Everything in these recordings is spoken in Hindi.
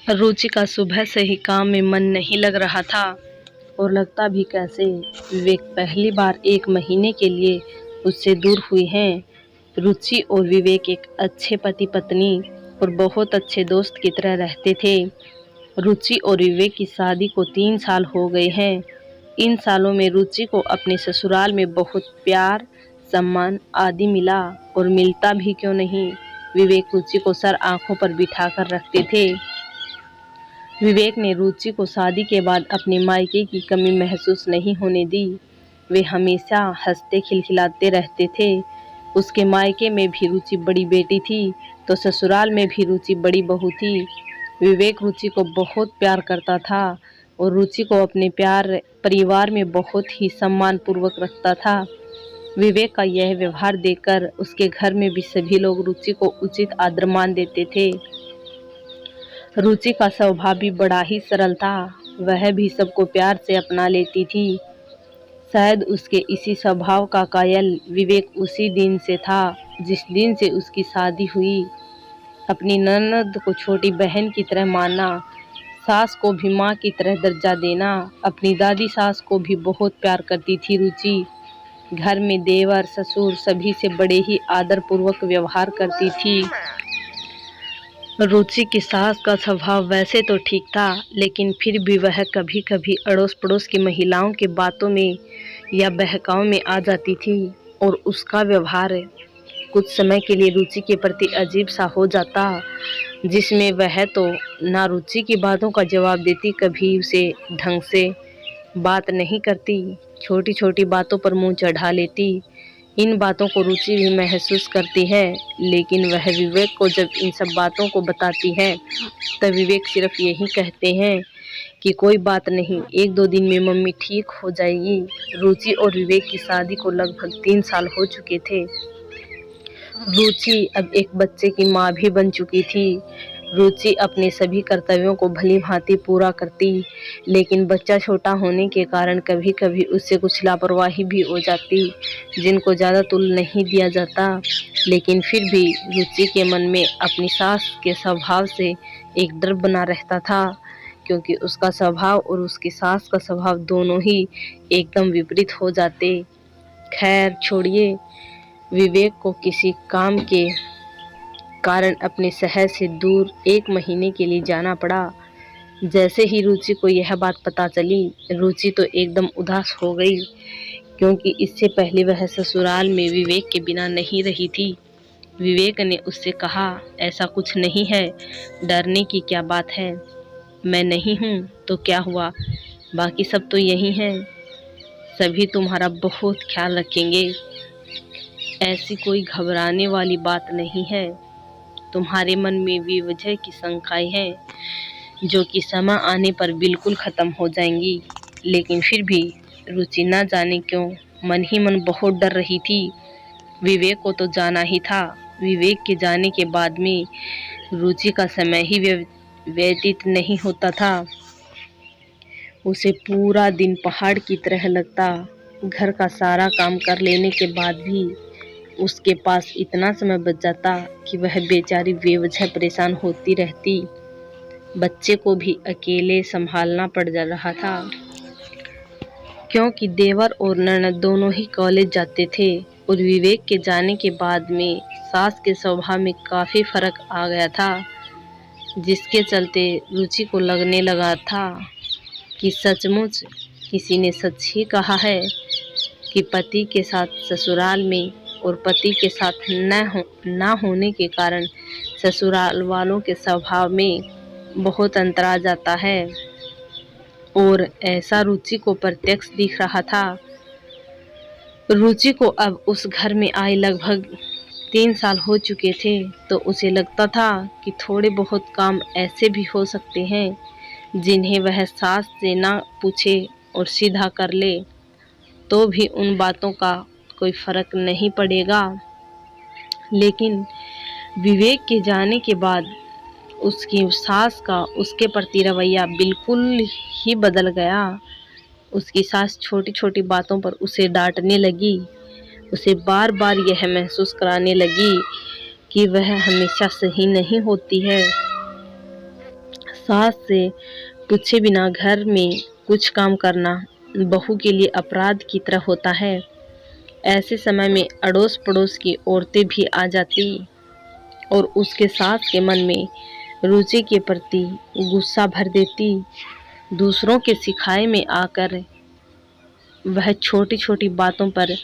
रुचि का सुबह से ही काम में मन नहीं लग रहा था और लगता भी कैसे। विवेक पहली बार 1 महीने के लिए उससे दूर हुए हैं। रुचि और विवेक एक अच्छे पति पत्नी और बहुत अच्छे दोस्त की तरह रहते थे। रुचि और विवेक की शादी को 3 साल हो गए हैं। इन सालों में रुचि को अपने ससुराल में बहुत प्यार, सम्मान आदि मिला और मिलता भी क्यों नहीं। विवेक रुचि को सर आंखों पर बिठाकर रखते थे। विवेक ने रुचि को शादी के बाद अपने मायके की कमी महसूस नहीं होने दी। वे हमेशा हंसते खिलखिलाते रहते थे। उसके मायके में भी रुचि बड़ी बेटी थी तो ससुराल में भी रुचि बड़ी बहू थी। विवेक रुचि को बहुत प्यार करता था और रुचि को अपने प्यार परिवार में बहुत ही सम्मान पूर्वक रखता था। विवेक का यह व्यवहार देखकर उसके घर में भी सभी लोग रुचि को उचित आदर मान देते थे। रुचि का स्वभाव भी बड़ा ही सरल था। वह भी सबको प्यार से अपना लेती थी। शायद उसके इसी स्वभाव का कायल विवेक उसी दिन से था जिस दिन से उसकी शादी हुई। अपनी ननद को छोटी बहन की तरह मानना, सास को भी माँ की तरह दर्जा देना। अपनी दादी सास को भी बहुत प्यार करती थी रुचि। घर में देवर ससुर सभी से बड़े ही आदर पूर्वक व्यवहार करती थी। रुचि की सास का स्वभाव वैसे तो ठीक था, लेकिन फिर भी वह कभी कभी अड़ोस पड़ोस की महिलाओं की बातों में या बहकाव में आ जाती थी और उसका व्यवहार कुछ समय के लिए रुचि के प्रति अजीब सा हो जाता, जिसमें वह तो ना रुचि की बातों का जवाब देती, कभी उसे ढंग से बात नहीं करती, छोटी छोटी बातों पर मुंह चढ़ा लेती। इन बातों को रुचि भी महसूस करती है, लेकिन वह विवेक को जब इन सब बातों को बताती है तब विवेक सिर्फ यही कहते हैं कि कोई बात नहीं, 1-2 दिन में मम्मी ठीक हो जाएगी। रुचि और विवेक की शादी को लगभग 3 साल हो चुके थे। रुचि अब एक बच्चे की माँ भी बन चुकी थी। रुचि अपने सभी कर्तव्यों को भली भांति पूरा करती, लेकिन बच्चा छोटा होने के कारण कभी कभी उससे कुछ लापरवाही भी हो जाती, जिनको ज़्यादा तुल नहीं दिया जाता। लेकिन फिर भी रुचि के मन में अपनी सास के स्वभाव से एक डर बना रहता था, क्योंकि उसका स्वभाव और उसकी सास का स्वभाव दोनों ही एकदम विपरीत हो जाते। खैर छोड़िए, विवेक को किसी काम के कारण अपने शहर से दूर 1 महीने के लिए जाना पड़ा। जैसे ही रुचि को यह बात पता चली, रुचि तो एकदम उदास हो गई, क्योंकि इससे पहले वह ससुराल में विवेक के बिना नहीं रही थी। विवेक ने उससे कहा, ऐसा कुछ नहीं है, डरने की क्या बात है, मैं नहीं हूँ तो क्या हुआ, बाकी सब तो यही हैं, सभी तुम्हारा बहुत ख्याल रखेंगे, ऐसी कोई घबराने वाली बात नहीं है। तुम्हारे मन में बेवजह की शंकाएं हैं जो कि समय आने पर बिल्कुल ख़त्म हो जाएंगी। लेकिन फिर भी रुचि न जाने क्यों मन ही मन बहुत डर रही थी। विवेक को तो जाना ही था। विवेक के जाने के बाद में रुचि का समय ही व्यतीत नहीं होता था। उसे पूरा दिन पहाड़ की तरह लगता। घर का सारा काम कर लेने के बाद भी उसके पास इतना समय बच जाता कि वह बेचारी बेवजह परेशान होती रहती। बच्चे को भी अकेले संभालना पड़ जा रहा था, क्योंकि देवर और ननद दोनों ही कॉलेज जाते थे और विवेक के जाने के बाद में सास के स्वभाव में काफ़ी फर्क आ गया था, जिसके चलते रुचि को लगने लगा था कि सचमुच किसी ने सच ही कहा है कि पति के साथ ससुराल में और पति के साथ न होने के कारण ससुराल वालों के स्वभाव में बहुत अंतर आ जाता है। और ऐसा रुचि को प्रत्यक्ष दिख रहा था। रुचि को अब उस घर में आए लगभग 3 साल हो चुके थे, तो उसे लगता था कि थोड़े बहुत काम ऐसे भी हो सकते हैं जिन्हें वह सास से ना पूछे और सीधा कर ले, तो भी उन बातों का कोई फर्क नहीं पड़ेगा। लेकिन विवेक के जाने के बाद उसकी सास का उसके प्रति रवैया बिल्कुल ही बदल गया। उसकी सास छोटी छोटी बातों पर उसे डांटने लगी, उसे बार बार यह महसूस कराने लगी कि वह हमेशा सही नहीं होती है। सास से पूछे बिना घर में कुछ काम करना बहू के लिए अपराध की तरह होता है। ऐसे समय में अड़ोस पड़ोस की औरतें भी आ जाती और उसके सास के मन में रुचि के प्रति गुस्सा भर देती। दूसरों के सिखाए में आकर वह छोटी छोटी बातों पर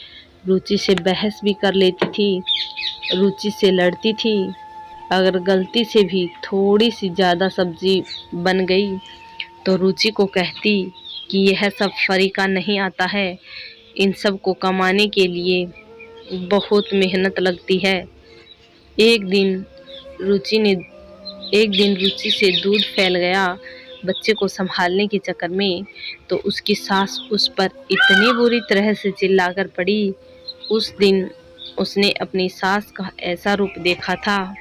रुचि से बहस भी कर लेती थी, रुचि से लड़ती थी। अगर गलती से भी थोड़ी सी ज़्यादा सब्जी बन गई तो रुचि को कहती कि यह सब फरीका नहीं आता है, इन सब को कमाने के लिए बहुत मेहनत लगती है। एक दिन रुचि ने एक दिन रुचि से दूध फैल गया बच्चे को संभालने के चक्कर में, तो उसकी सास उस पर इतनी बुरी तरह से चिल्लाकर पड़ी। उस दिन उसने अपनी सास का ऐसा रूप देखा था,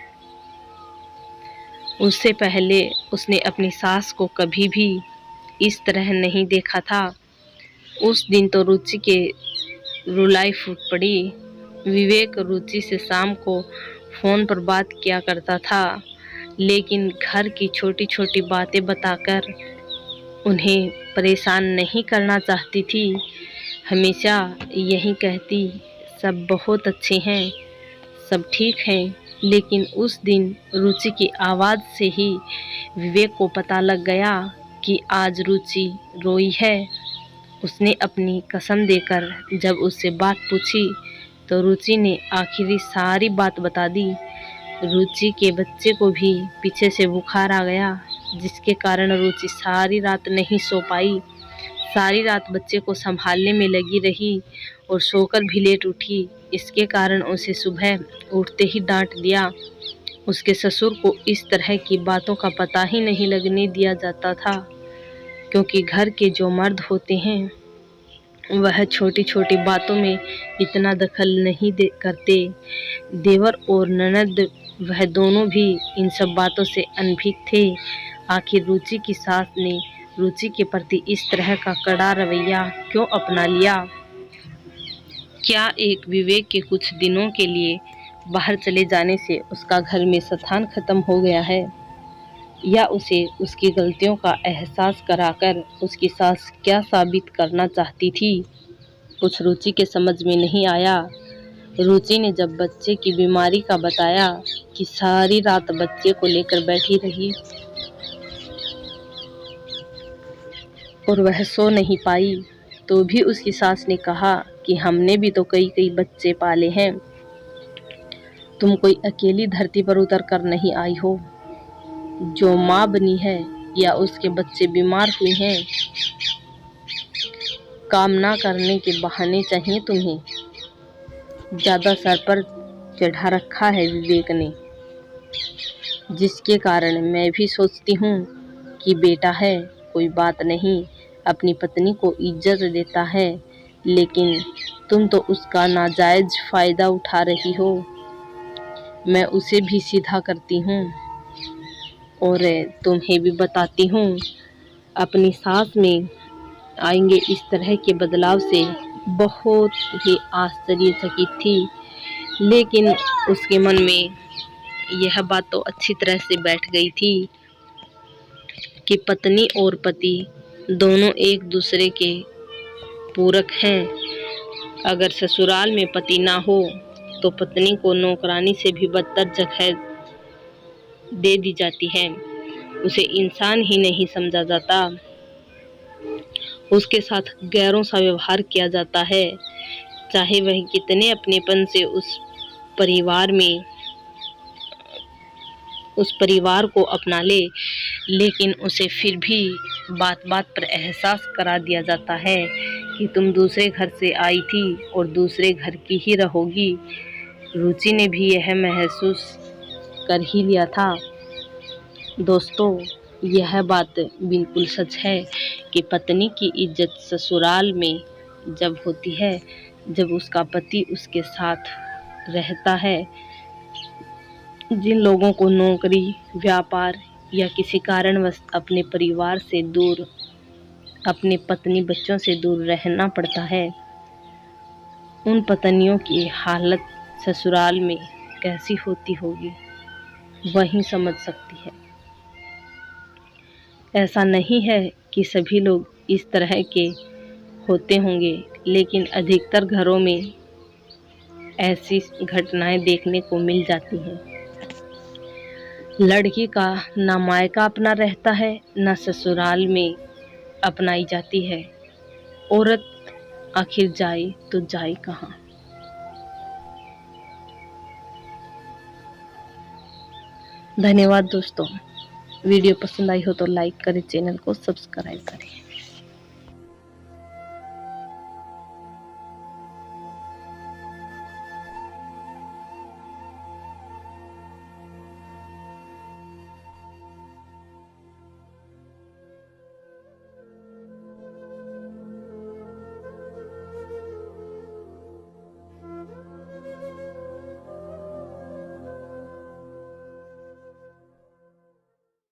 उससे पहले उसने अपनी सास को कभी भी इस तरह नहीं देखा था। उस दिन तो रुचि के रुलाई फूट पड़ी। विवेक रुचि से शाम को फ़ोन पर बात किया करता था, लेकिन घर की छोटी छोटी बातें बताकर उन्हें परेशान नहीं करना चाहती थी। हमेशा यही कहती, सब बहुत अच्छे हैं, सब ठीक हैं। लेकिन उस दिन रुचि की आवाज़ से ही विवेक को पता लग गया कि आज रुचि रोई है। उसने अपनी कसम देकर जब उससे बात पूछी तो रुचि ने आखिरी सारी बात बता दी। रुचि के बच्चे को भी पीछे से बुखार आ गया, जिसके कारण रुचि सारी रात नहीं सो पाई। सारी रात बच्चे को संभालने में लगी रही और सोकर भी लेट उठी। इसके कारण उसे सुबह उठते ही डांट दिया। उसके ससुर को इस तरह की बातों का पता ही नहीं लगने दिया जाता था, क्योंकि घर के जो मर्द होते हैं वह छोटी छोटी बातों में इतना दखल नहीं करते। देवर और ननद वह दोनों भी इन सब बातों से अनभिज्ञ थे। आखिर रुचि की सास ने रुचि के प्रति इस तरह का कड़ा रवैया क्यों अपना लिया? क्या एक विवेक के कुछ दिनों के लिए बाहर चले जाने से उसका घर में सतान खत्म हो गया है, या उसे उसकी गलतियों का एहसास कराकर उसकी सास क्या साबित करना चाहती थी? कुछ रुचि के समझ में नहीं आया। रुचि ने जब बच्चे की बीमारी का बताया कि सारी रात बच्चे को लेकर बैठी रही और वह सो नहीं पाई, तो भी उसकी सास ने कहा कि हमने भी तो कई कई बच्चे पाले हैं, तुम कोई अकेली धरती पर उतर कर नहीं आई हो। जो माँ बनी है या उसके बच्चे बीमार हुए हैं, काम ना करने के बहाने चाहिए तुम्हें। ज़्यादा सर पर चढ़ा रखा है विवेक ने, जिसके कारण मैं भी सोचती हूँ कि बेटा है, कोई बात नहीं, अपनी पत्नी को इज्जत देता है, लेकिन तुम तो उसका नाजायज़ फ़ायदा उठा रही हो। मैं उसे भी सीधा करती हूँ और तुम्हें भी बताती हूँ। अपनी सास में आएंगे इस तरह के बदलाव से बहुत ही आश्चर्यचकित थी, लेकिन उसके मन में यह बात तो अच्छी तरह से बैठ गई थी कि पत्नी और पति दोनों एक दूसरे के पूरक हैं। अगर ससुराल में पति ना हो तो पत्नी को नौकरानी से भी बदतर जगह दे दी जाती है, उसे इंसान ही नहीं समझा जाता, उसके साथ गैरों सा व्यवहार किया जाता है। चाहे वह कितने अपनेपन से उस परिवार को अपना ले, लेकिन उसे फिर भी बात बात पर एहसास करा दिया जाता है कि तुम दूसरे घर से आई थी और दूसरे घर की ही रहोगी। रुचि ने भी यह महसूस कर ही लिया था। दोस्तों, यह बात बिल्कुल सच है कि पत्नी की इज्जत ससुराल में जब होती है, जब उसका पति उसके साथ रहता है। जिन लोगों को नौकरी, व्यापार या किसी कारणवश अपने परिवार से दूर, अपने पत्नी बच्चों से दूर रहना पड़ता है, उन पत्नियों की हालत ससुराल में कैसी होती होगी वही समझ सकती है। ऐसा नहीं है कि सभी लोग इस तरह के होते होंगे, लेकिन अधिकतर घरों में ऐसी घटनाएं देखने को मिल जाती हैं। लड़की का ना मायका अपना रहता है, ना ससुराल में अपनाई जाती है। औरत आखिर जाए तो जाए कहाँ। धन्यवाद दोस्तों। वीडियो पसंद आई हो तो लाइक करें, चैनल को सब्सक्राइब करें।